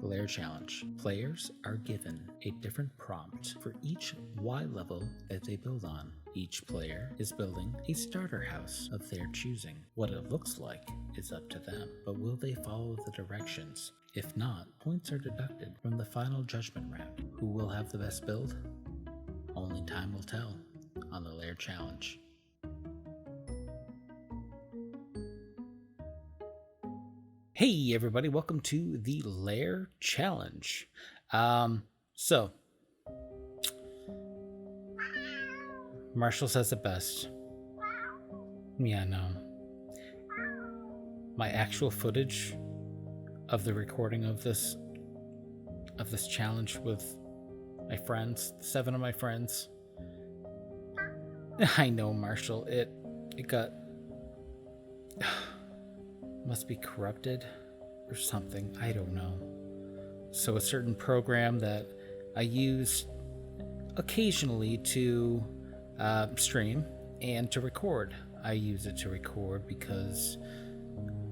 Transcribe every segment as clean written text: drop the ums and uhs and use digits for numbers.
Layer Challenge. Players are given a different prompt for each Y level that they build on. Each player is building a starter house of their choosing. What it looks like is up to them, but will they follow the directions? If not, points are deducted from the final judgment round. Who will have the best build? Only time will tell on the Layer Challenge. Hey everybody, welcome to the Layer Challenge. So Marshall says it best. Yeah, no. My actual footage of the recording of this challenge with my friends, 7 of my friends. I know, Marshall. It got must be corrupted or something. I don't know. So a certain program that I use occasionally to stream and to record. I use it to record because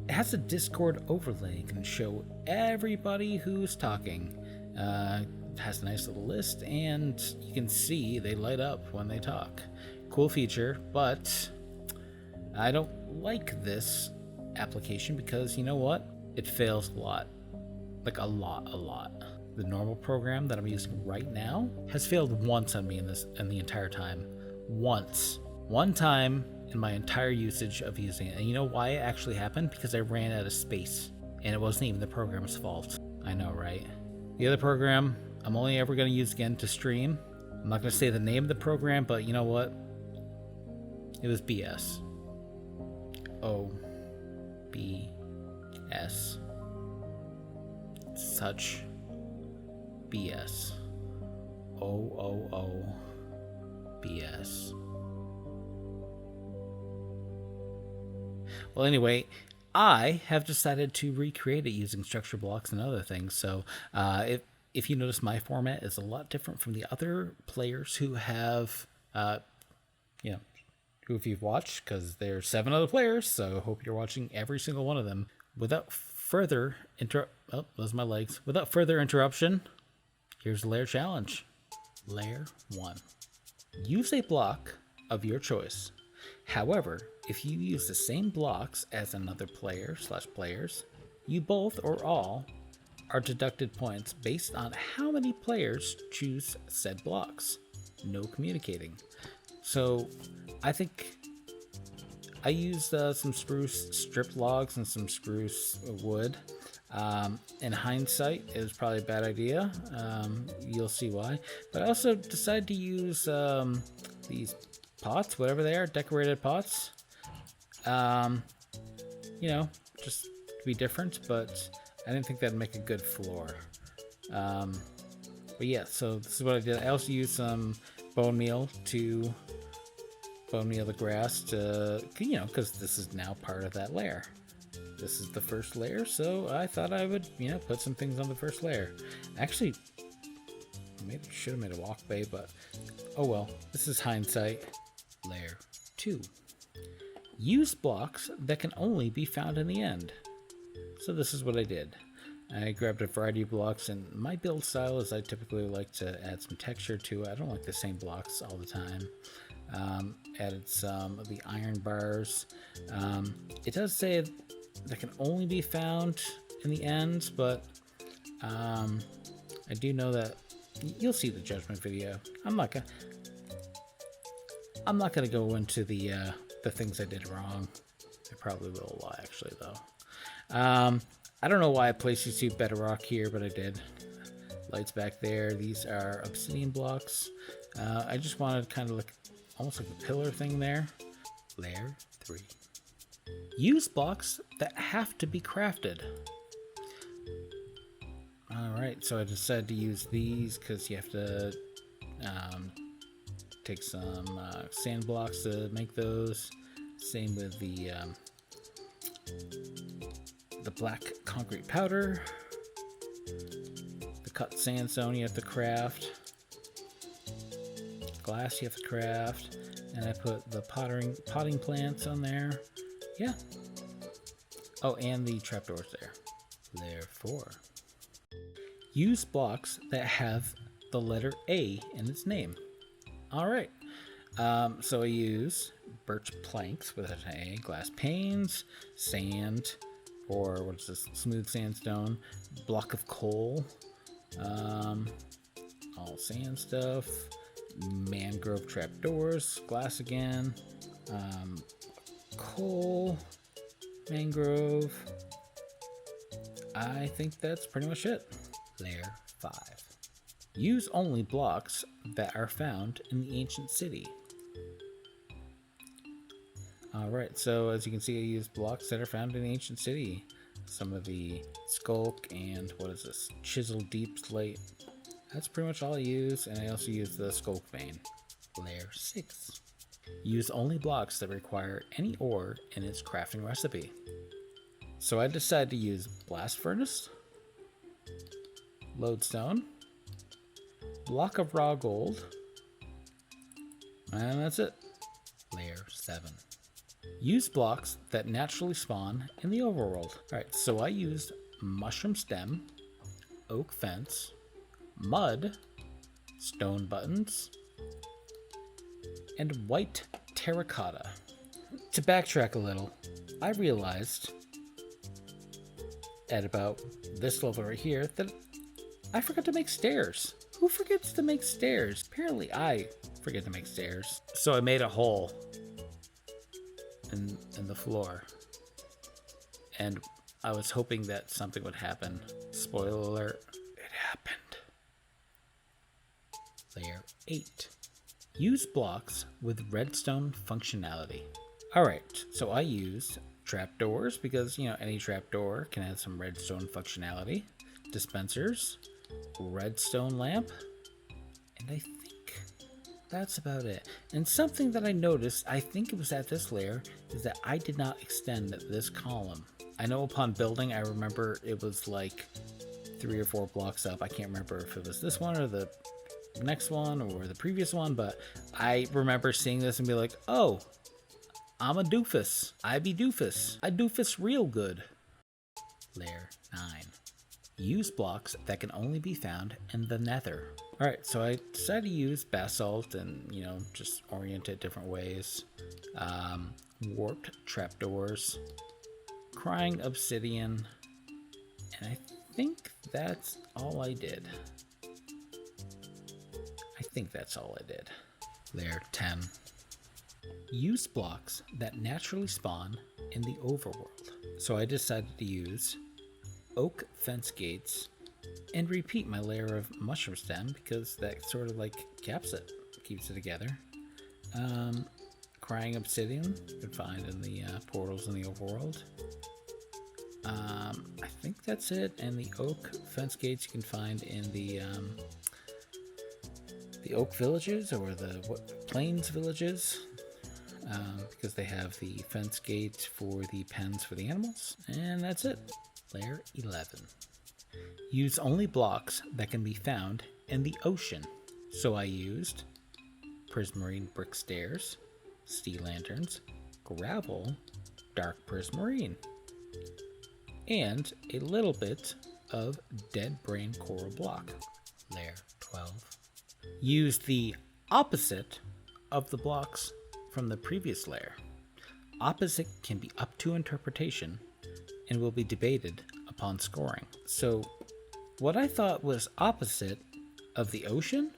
it has a Discord overlay. It can show everybody who's talking. It has a nice little list, and you can see they light up when they talk. Cool feature, but I don't like this application because you know what? It fails a lot. Like a lot. The normal program that I'm using right now has failed once on me in the entire time. Once. One time in my entire usage of using it. And you know why it actually happened? Because I ran out of space. And it wasn't even the program's fault. I know, right? The other program I'm only ever going to use again to stream. I'm not going to say the name of the program, but you know what? It was BS. BS. Such BS. BS. Well, anyway, I have decided to recreate it using structure blocks and other things. So if you notice, my format is a lot different from the other players who have, who if you've watched, because there's 7 other players, so I hope you're watching every single one of them. Without further Without further interruption, here's the Layer Challenge. Layer 1. Use a block of your choice. However, if you use the same blocks as another player/players, you both or all are deducted points based on how many players choose said blocks. No communicating. So I think I used some spruce strip logs and some spruce wood. In hindsight, it was probably a bad idea. You'll see why. But I also decided to use these pots, whatever they are, decorated pots. Just to be different, but I didn't think that'd make a good floor. But yeah, so this is what I did. I also used some bone meal the grass to, because this is now part of that layer. This is the first layer, so I thought I would, put some things on the first layer. Actually, maybe should have made a walk bay, but oh well. This is hindsight. Layer 2. Use blocks that can only be found in the end. So this is what I did. I grabbed a variety of blocks, and my build style is I typically like to add some texture to it. I don't like the same blocks all the time. Added some of the iron bars. It does say that can only be found in the end, but I do know that you'll see the judgment video. I'm not gonna go into the things I did wrong. I probably will a lot, actually, though. I don't know why I placed these 2 bedrock here, but I did. Lights back there. These are obsidian blocks. I just wanted kind of like almost like a pillar thing there. Layer 3. Use blocks that have to be crafted. Alright, so I decided to use these because you have to take some sand blocks to make those. Same with the black concrete powder. The cut sandstone you have to craft. Glass you have to craft. And I put the potting plants on there. Yeah. Oh, and the trapdoors there. Layer 4. Use blocks that have the letter A in its name. All right. So I use birch planks with an A, glass panes, sand, or what is this? Smooth sandstone, block of coal, all sand stuff, mangrove trapdoors, glass again, coal, mangrove. I think that's pretty much it. Layer 5. Use only blocks that are found in the ancient city. Alright, so as you can see, I use blocks that are found in the ancient city. Some of the skulk and what is this? Chisel deep slate. That's pretty much all I use, and I also use the skulk vein. Layer 6. Use only blocks that require any ore in its crafting recipe. So I decided to use blast furnace, lodestone, block of raw gold, and that's it. Layer 7. Use blocks that naturally spawn in the overworld. Alright, so I used mushroom stem, oak fence, mud, stone buttons, and white terracotta. To backtrack a little, I realized at about this level right here that I forgot to make stairs. Who forgets to make stairs? Apparently I forget to make stairs. So I made a hole in the floor, and I was hoping that something would happen. Spoiler alert, it happened. Layer 8. Use blocks with redstone functionality. Alright, so I used trapdoors because, any trapdoor can have some redstone functionality. Dispensers, redstone lamp, and I think that's about it. And something that I noticed, I think it was at this layer, is that I did not extend this column. I know upon building, I remember it was like 3 or 4 blocks up. I can't remember if it was this one or the next one or the previous one, but I remember seeing this and be like, oh, I'm a doofus. I be doofus. I doofus real good. Layer 9. Use blocks that can only be found in the nether. Alright, so I decided to use basalt and, just orient it different ways. Warped trapdoors, crying obsidian, and I think that's all I did. Layer 10. Use blocks that naturally spawn in the overworld. So I decided to use oak fence gates and repeat my layer of mushroom stem because that sort of caps it, keeps it together. Crying obsidian you can find in the portals in the overworld. I think that's it, and the oak fence gates you can find in the oak villages or the plains villages, because they have the fence gate for the pens for the animals. And that's it. Layer 11. Use only blocks that can be found in the ocean. So I used prismarine brick stairs, sea lanterns, gravel, dark prismarine, and a little bit of dead brain coral block. Layer 12. Use the opposite of the blocks from the previous layer. Opposite can be up to interpretation and will be debated upon scoring. So what I thought was opposite of the ocean,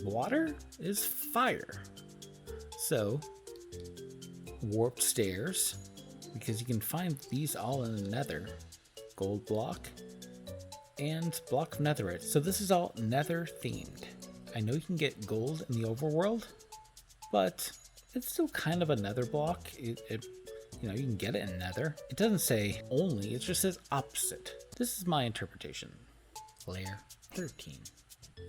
water, is fire. So warped stairs, because you can find these all in the nether, gold block, and block of netherite. So this is all nether themed. I know you can get gold in the overworld, but it's still kind of a nether block. You can get it in nether. It doesn't say only, it just says opposite. This is my interpretation. Layer 13.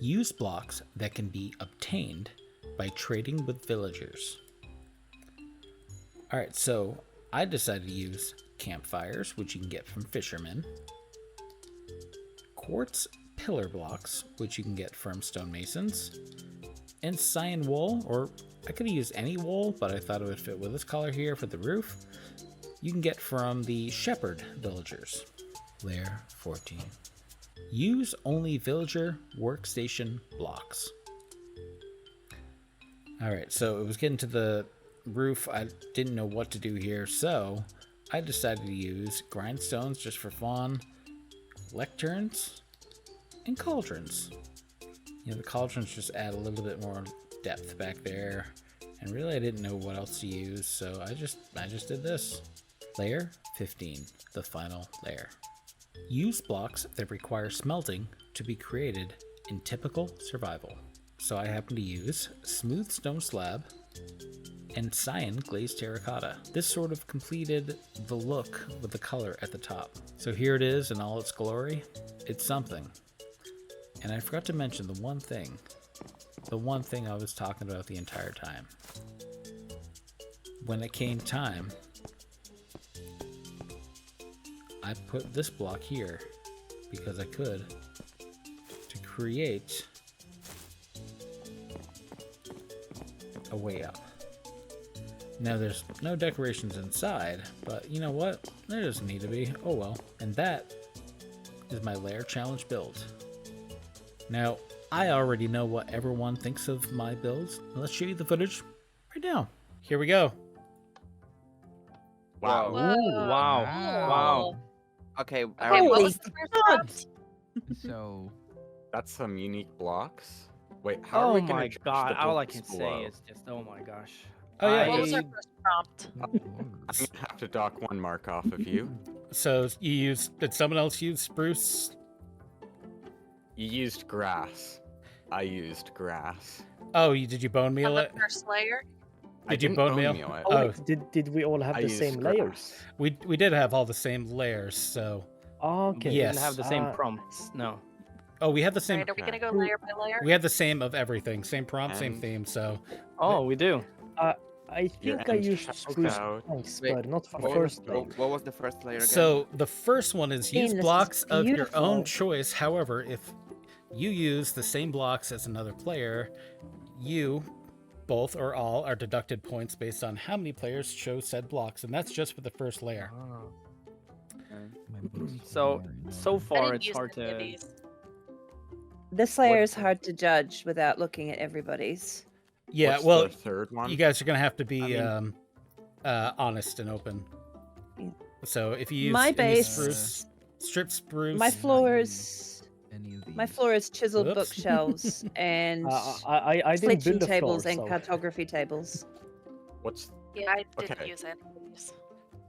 Use blocks that can be obtained by trading with villagers. Alright, so I decided to use campfires, which you can get from fishermen, quartz pillar blocks, which you can get from stonemasons, and cyan wool, or I could have used any wool, but I thought it would fit with this color here for the roof. You can get from the shepherd villagers. Layer 14. Use only villager workstation blocks. Alright, so it was getting to the roof. I didn't know what to do here, so I decided to use grindstones just for fun, lecterns, and cauldrons. You know, the cauldrons just add a little bit more depth back there. And really I didn't know what else to use, so I just did this. Layer 15, the final layer. Use blocks that require smelting to be created in typical survival. So I happen to use smooth stone slab and cyan glazed terracotta. This sort of completed the look with the color at the top. So here it is in all its glory. It's something. And I forgot to mention the one thing I was talking about the entire time. When it came time, I put this block here because I could to create a way up. Now there's no decorations inside, but you know what? There doesn't need to be. Oh well. And that is my lair challenge build. Now, I already know what everyone thinks of my builds. Let's show you the footage right now. Here we go. Wow. Whoa. Wow. Okay, Okay, what what was the first prompt? So, That's some unique blocks. Wait, how are we Oh gonna my judge god, the all I blocks can below? say is just, oh my gosh. Oh yeah. What was our I- first prompt? I'm gonna have to dock one mark off of you. So you used, did someone else use spruce? You used grass. I used grass. Oh, did you bone On meal the it? first layer? I Did you didn't bone meal? it. Oh. Wait, did we all have I the used same grass. layers? We did have all the same layers, so. Okay. We Yes. didn't have the same Uh, prompts, no. Oh, we had the same. Alright, are we gonna go Okay. layer by layer? We had the same of everything. Same prompt, same And- theme. So Oh, we do. I Your think I ends used choke spruce out. planks, Wait, but not for What was, first layer. what was the first layer again? So the first one is use This is blocks of your own beautiful. choice. However, if you use the same blocks as another player, you, both or all, are deducted points based on how many players chose said blocks, and that's just for the first layer. So I far didn't it's use hard any of to. these. This layer What- is hard to judge without looking at everybody's. Yeah, What's well, the third one? you guys are gonna have to be mean- honest and open. Yeah. So if you use My any base, spruce, strip spruce, my floors, any of these. my floor is chiseled Whoops. bookshelves and I didn't stitching build a tables floor, and so. cartography tables. What's Yeah, I didn't Okay. use any of these.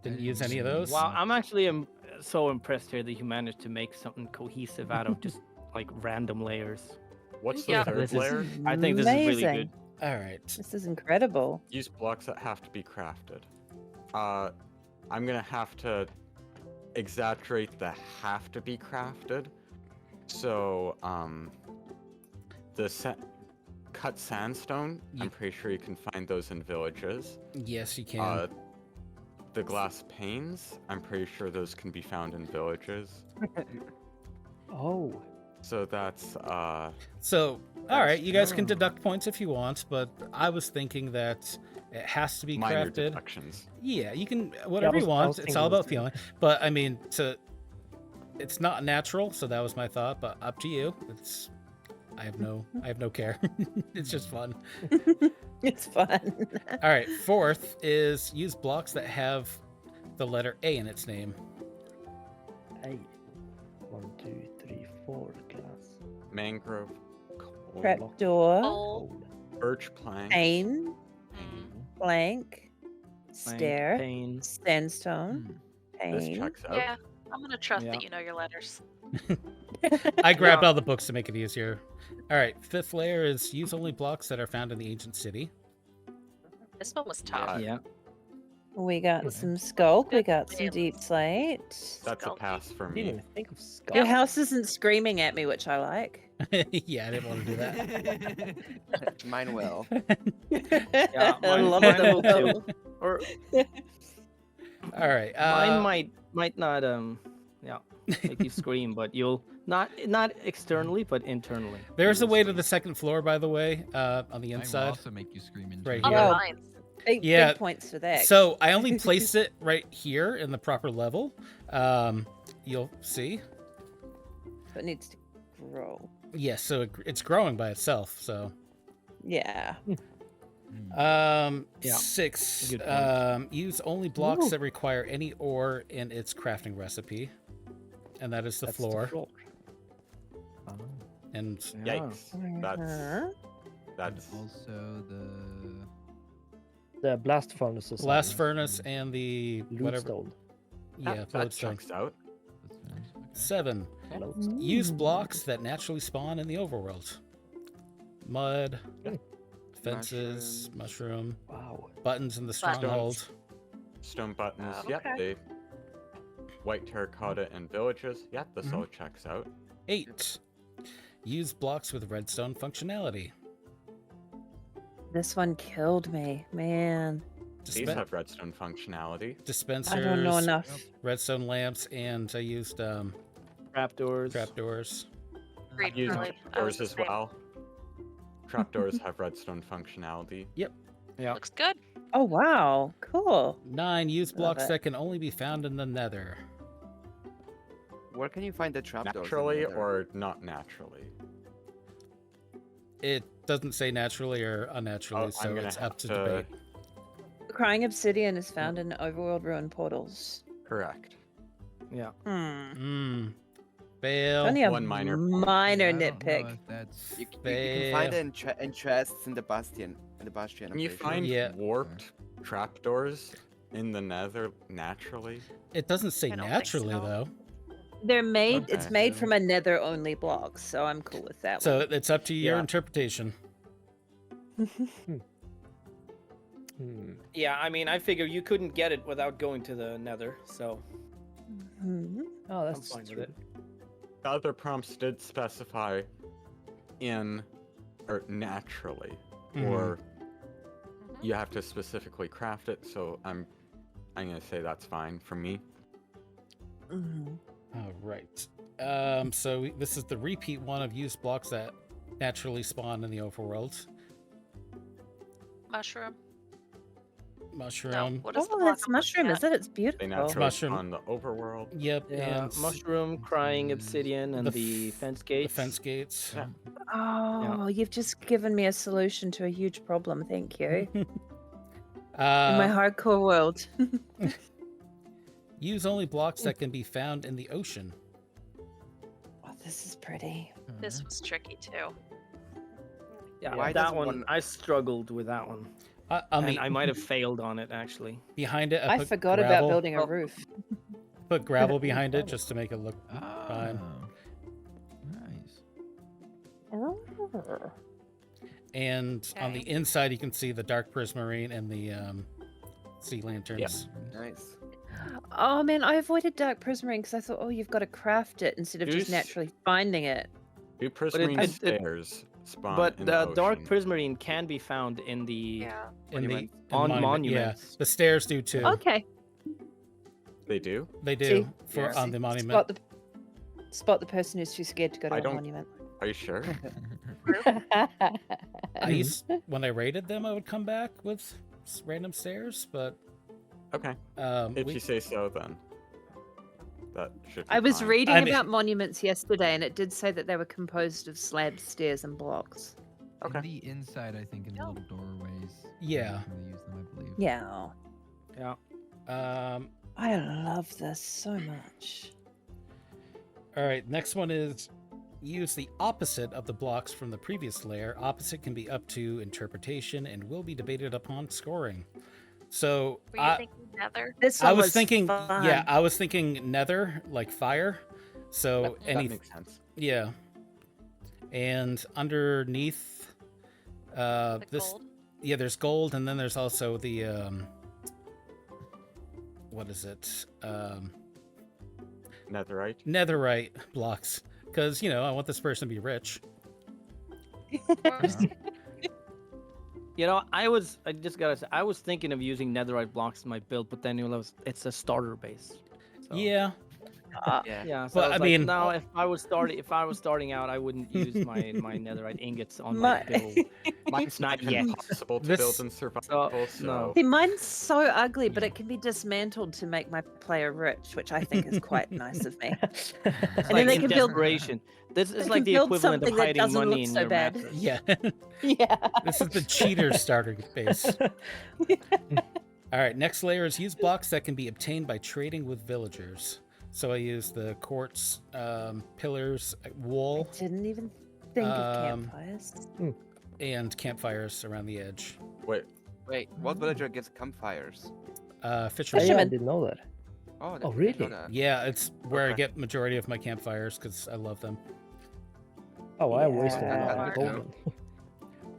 didn't use any of those. Wow, I'm actually so impressed here that you managed to make something cohesive out of just like random layers. what's the Yeah. third This is- layer? I think this is really Amazing. good. All right. This is incredible. Use blocks that have to be crafted. I'm gonna have to exaggerate the have to be crafted. So, cut sandstone. Ye- I'm pretty sure you can find those in villages. Yes, you can. The glass panes. I'm pretty sure those can be found in villages. Oh, So that's So, all right, you guys can Oh. deduct points if you want, but I was thinking that it has to be minor crafted. deductions. Yeah, you can whatever you I want. was It's all thinking the about feeling. But I mean, it's not natural, so that was my thought. But up to you. I have no care. It's just fun. It's fun. All right, fourth is use blocks that have the letter A in its name. hey. 1, 2, 3, 4 glass. Mangrove, coal, Trapdoor, Oh, birch plank. pane, mm, plank, Plank, stair, pane. sandstone, This pane. checks out. yeah, I'm gonna trust Yeah. that you know your letters. I grabbed Yeah. all the books to make it easier. All right, fifth layer is use only blocks that are found in the ancient city. This one was tough. Yeah. We got Okay. some skulk. We Good got some name. deep slate. That's a Skull. pass for I didn't me. even think of skull. Your house isn't screaming at me, which I like. Yeah, I didn't want to do that. Mine will. Yeah, I mine- love mine it. will too. Or All right. mine might not yeah make you scream, but you'll not externally but internally. There's a you'll way to scream. the second floor, by the way, on the Mine will inside. also make you scream in Right On here. the Yeah. lines. Yeah, Big points for that. So I only placed it right here in the proper level. You'll see. but it needs to grow. Yes, so it's growing by itself. So Yeah. Yeah, 6. good point. Use only blocks Ooh. that require any ore in its crafting recipe, and that is the That's floor. The floor. Oh. And Yeah. Yikes. That's Uh-huh. that's And also The blast furnaces. blast are furnace and the whatever. Lodestone. Yeah, that lodestone. checks out. that's finished. Okay. 7. Lodestone. Use Mm. blocks that naturally spawn in the overworld. Mud, fences, mushroom, Wow. buttons in the Buttons. stronghold. Stone buttons. Oh, Yep. okay. They white terracotta and villages. Yep. This all checks out. 8. Use blocks with redstone functionality. This one killed me, man. These have redstone functionality. Dispensers, I don't know enough. redstone lamps, and I used Trapdoors. trapdoors. Agreed, Use Carly. I was trapdoors the as same. well. Trapdoors have redstone functionality. Yeah. Looks good. Oh wow, cool. 9. Use Love blocks it. that can only be found in the nether. Where can you find the trapdoors? in Naturally Nether? or not naturally? It doesn't say naturally or unnaturally, I'm so gonna it's have up to to- debate. Crying obsidian is found in overworld ruin portals. Correct. Yeah. Hmm. Fail. Only a One minor point. minor I don't know nitpick. if that's You can find Fail. it in chests in the bastion. In the bastion. Can you I'm pretty sure. find Yeah. warped trapdoors in the nether naturally? It doesn't say I don't think naturally so. though, They're made. It's Okay. made from a nether only block, so I'm cool with that so one. it's up to your Yeah. interpretation. Yeah, I mean, I figure you couldn't get it without going to the nether, so Mhm. Oh, I'm that's fine with true. it. The other prompts did specify in or naturally, Mhm. or Mhm. you have to specifically craft it. So I'm gonna say that's fine for me. Mhm. All right. So this is the repeat one of use blocks that naturally spawn in the overworld. Mushroom. Mushroom. No. What is the Oh, block that's I'm mushroom, looking is it? It's They beautiful. naturally mushroom. on the overworld. Yep. Yeah, And mushroom, crying obsidian, and the the f- fence the gates. fence gates. Yeah. Oh, you've just given me a solution to a huge problem. Thank you. In Uh, my hardcore world. use only blocks that can be found in the ocean. Oh, this is pretty. at. This was tricky too. Yeah, Why that does one, one- I struggled with that one. On And the I might have failed on it, actually. behind it, I put forgot about gravel, building a Oh. roof. Put gravel behind it just to make it look. Oh, nice. And on the Okay. inside, you can see the dark prismarine and the sea lanterns. Nice. Oh man, I avoided dark prismarine because I thought, oh, you've got to craft it instead of just Goose. naturally finding it. Do it- prismarine it- stairs spawn But in the the dark ocean? prismarine can be found in the Yeah. In the Monument. on monument, monuments. Yeah, the stairs do too. Okay. They do. They do See? for Yeah. on the monument. Spot the person who's too scared to go to I a don't- monument. Are you sure? I used, when I raided them, I would come back with random stairs, but Okay. If you say so, then that should. Be I was fine. reading I mean- about monuments yesterday, and it did say that they were composed of slabs, stairs, and blocks. Okay. In the inside, I think, in the little doorways. Yeah. You can really use them, I believe. Yeah. Yeah. I love this so much. All right, next one is use the opposite of the blocks from the previous layer. Opposite can be up to interpretation and will be debated upon scoring. So Were you thinking nether? This I one was thinking, fun. yeah, I was thinking nether, like fire. So That any, makes sense. yeah, and underneath, The this, gold? yeah, there's gold, and then there's also the what is it? Netherite. Netherite blocks, because I want this person to be rich. Of course. You know, I just gotta say, I was thinking of using netherite blocks in my build, but then it's a starter base. So, Yeah, Yeah. Yeah, so But, I was I like, mean- no, if I was starting out, I wouldn't use my netherite ingots on my My- build. Mine's Not not even yet. possible to This- build in survival, so no. See, mine's so ugly, but Yeah. it can be dismantled to make my player rich, which I think is quite nice of me. It's And like then they in can build- desperation. This they is like can the build equivalent of something that hiding doesn't money look in so your bad. mattress. Yeah. Yeah. This is the cheater starter base. All right, next layer is use blocks that can be obtained by trading with villagers. So I use the quartz pillars, wool, Didn't even think of Um, campfires. and campfires around the edge. wait. Wait, what villager gets campfires? Fishermen. Yeah, I Fisherman. didn't know that. Oh, Oh, I didn't know really? that. Yeah, it's where I Okay. get majority of my campfires because I love them. Oh, I wasted a Yeah. lot of golden.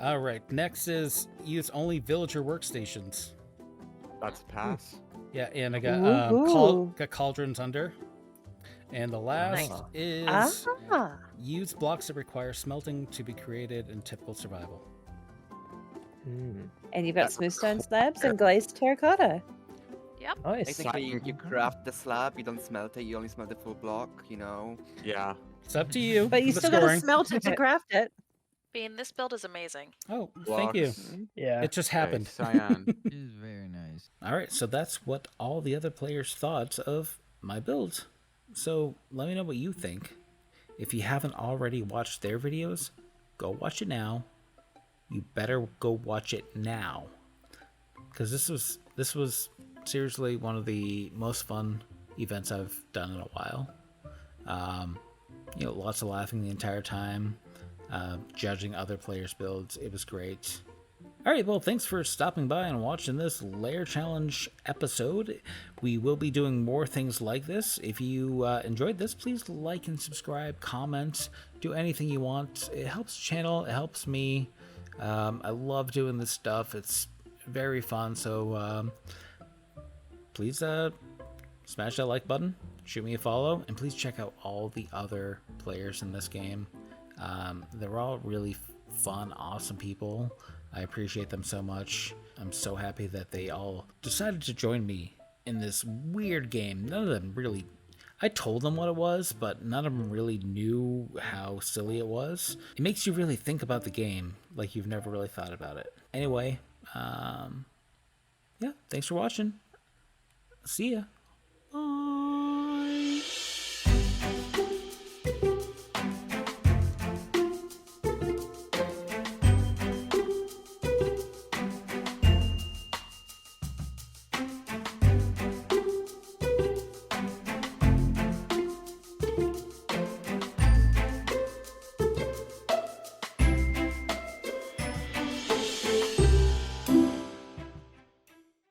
All right, next is use only villager workstations. That's a pass. Yeah, and I got Woohoo. got cauldrons under. And the last Nice. is Ah. use blocks that require smelting to be created in typical survival. Mm, And you've got That's smooth stone slabs and glazed terracotta. nice. Basically, you Exciting. craft the slab, you don't smelt it, you only smelt the full block, you know? Yeah. It's up to you. But you for the still got to scoring. smelt it to craft it. Bean, this build is amazing. Oh, thank you. Blocks. Yeah. It just Okay, happened. Cyan. It is very nice. All right, so that's what all the other players thought of my build. So let me know what you think. If you haven't already watched their videos, go watch it now. You better go watch it now, because this was seriously one of the most fun events I've done in a while. Lots of laughing the entire time, judging other players' builds. It was great. All right, well, thanks for stopping by and watching this Lair Challenge episode. We will be doing more things like this. If you enjoyed this, please like and subscribe, comment, do anything you want. It helps the channel, it helps me. I love doing this stuff. It's very fun, so please smash that like button, shoot me a follow, and please check out all the other players in this game. They're all really fun, awesome people. I appreciate them so much. I'm so happy that they all decided to join me in this weird game. None of them really... I told them what it was, but none of them really knew how silly it was. It makes you really think about the game like you've never really thought about it. Anyway, yeah, thanks for watching. See ya.